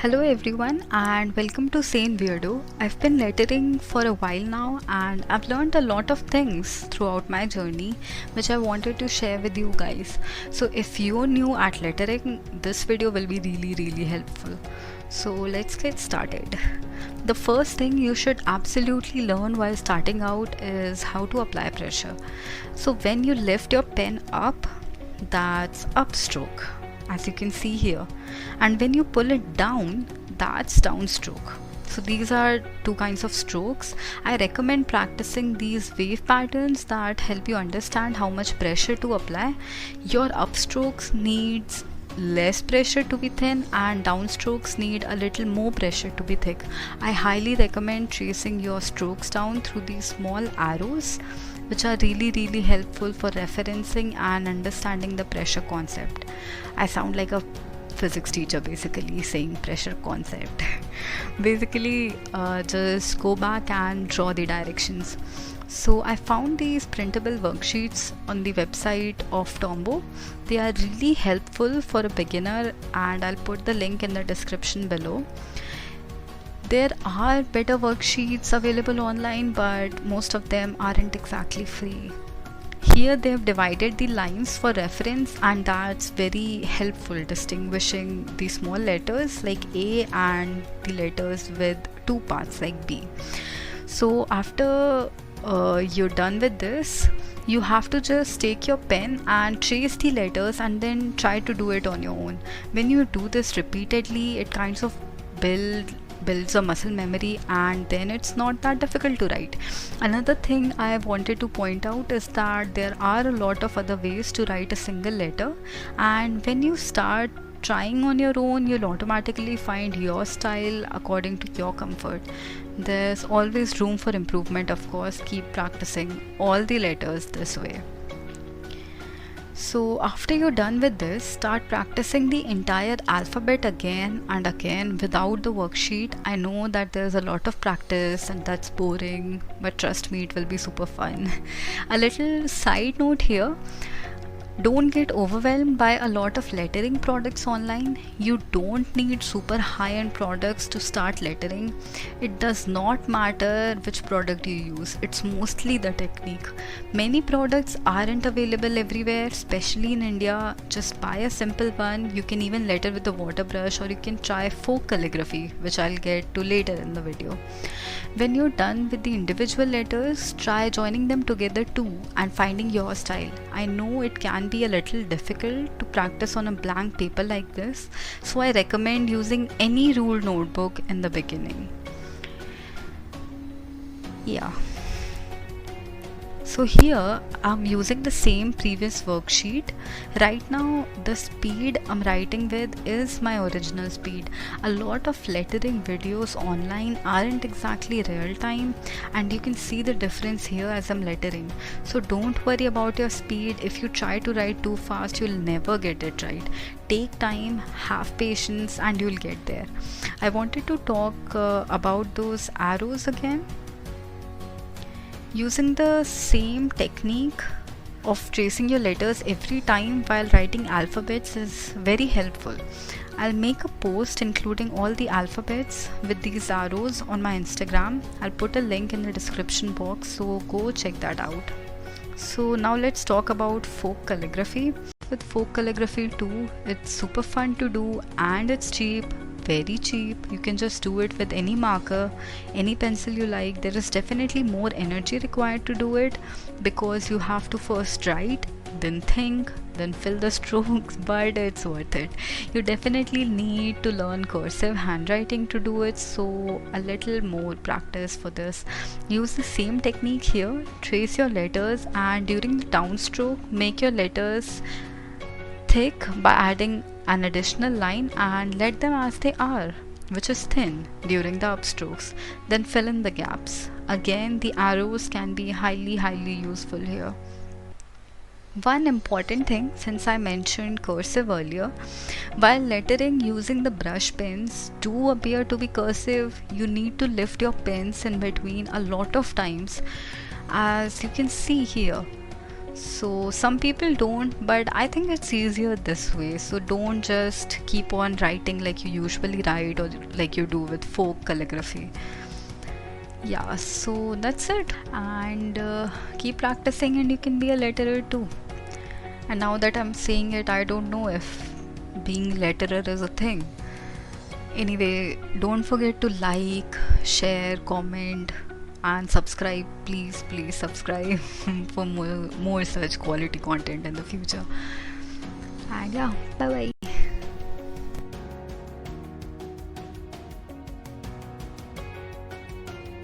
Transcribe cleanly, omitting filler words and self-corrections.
Hello everyone and welcome to Sane Weirdo. I've been lettering for a while now and I've learned a lot of things throughout my journey which I wanted to share with you guys. So if you're new at lettering, this video will be really helpful. So let's get started. The first thing you should absolutely learn while starting out is how to apply pressure. So when you lift your pen up, that's upstroke, as you can see here, and when you pull it down, that's downstroke. So these are two kinds of strokes. I recommend practicing these wave patterns that help you understand how much pressure to apply. Your upstrokes needs less pressure to be thin and downstrokes need a little more pressure to be thick. I highly recommend tracing your strokes down through these small arrows, which are really helpful for referencing and understanding the pressure concept. I sound like a physics teacher basically saying pressure concept. Basically, just go back and draw the directions. So I found these printable worksheets on the website of Tombow. They are really helpful for a beginner and I'll put the link in the description below. There are better worksheets available online, but most of them aren't exactly free. Here they have divided the lines for reference and that's very helpful distinguishing the small letters like A and the letters with two parts like B. So after you're done with this, you have to just take your pen and trace the letters and then try to do it on your own. When you do this repeatedly, it kind of builds a muscle memory and then it's not that difficult to write. Another thing I wanted to point out is that there are a lot of other ways to write a single letter, and when you start trying on your own, you'll automatically find your style according to your comfort. There's always room for improvement, of course. Keep practicing all the letters this way. So after you're done with this, start practicing the entire alphabet again and again without the worksheet. I know that there's a lot of practice and that's boring, but trust me, it will be super fun. A little side note here. Don't get overwhelmed by a lot of lettering products online. You don't need super high-end products to start lettering. It does not matter which product you use. It's mostly the technique. Many products aren't available everywhere, especially in India. Just buy a simple one. You can even letter with a water brush, or you can try folk calligraphy, which I'll get to later in the video. When you're done with the individual letters, try joining them together too and finding your style. I know it can be a little difficult to practice on a blank paper like this, so I recommend using any ruled notebook in the beginning. Yeah. So here I'm using the same previous worksheet. Right now the speed I'm writing with is my original speed. A lot of lettering videos online aren't exactly real time and you can see the difference here as I'm lettering. So don't worry about your speed. If you try to write too fast, you'll never get it right. Take time, have patience, and you'll get there. I wanted to talk about those arrows again. Using the same technique of tracing your letters every time while writing alphabets is very helpful. I'll make a post including all the alphabets with these arrows on my Instagram. I'll put a link in the description box, so go check that out. So now let's talk about folk calligraphy. With folk calligraphy too, it's super fun to do and it's cheap. Very cheap. You can just do it with any marker, any pencil you like. There is definitely more energy required to do it because you have to first write, then think, then fill the strokes, but it's worth it. You definitely need to learn cursive handwriting to do it, so a little more practice for this. Use the same technique here. Trace your letters and during the downstroke, make your letters thick by adding an additional line and let them as they are, which is thin, during the upstrokes. Then fill in the gaps. Again, the arrows can be highly useful here. One important thing, since I mentioned cursive earlier, while lettering using the brush pens do appear to be cursive, you need to lift your pens in between a lot of times, as you can see here. So some people don't, but I think it's easier this way. So don't just keep on writing like you usually write or like you do with folk calligraphy. Yeah, so that's it. And keep practicing, and you can be a letterer too. And now that I'm saying it, I don't know if being letterer is a thing. Anyway, don't forget to like, share, comment, and subscribe. Please, please subscribe for more such quality content in the future. And yeah, bye bye.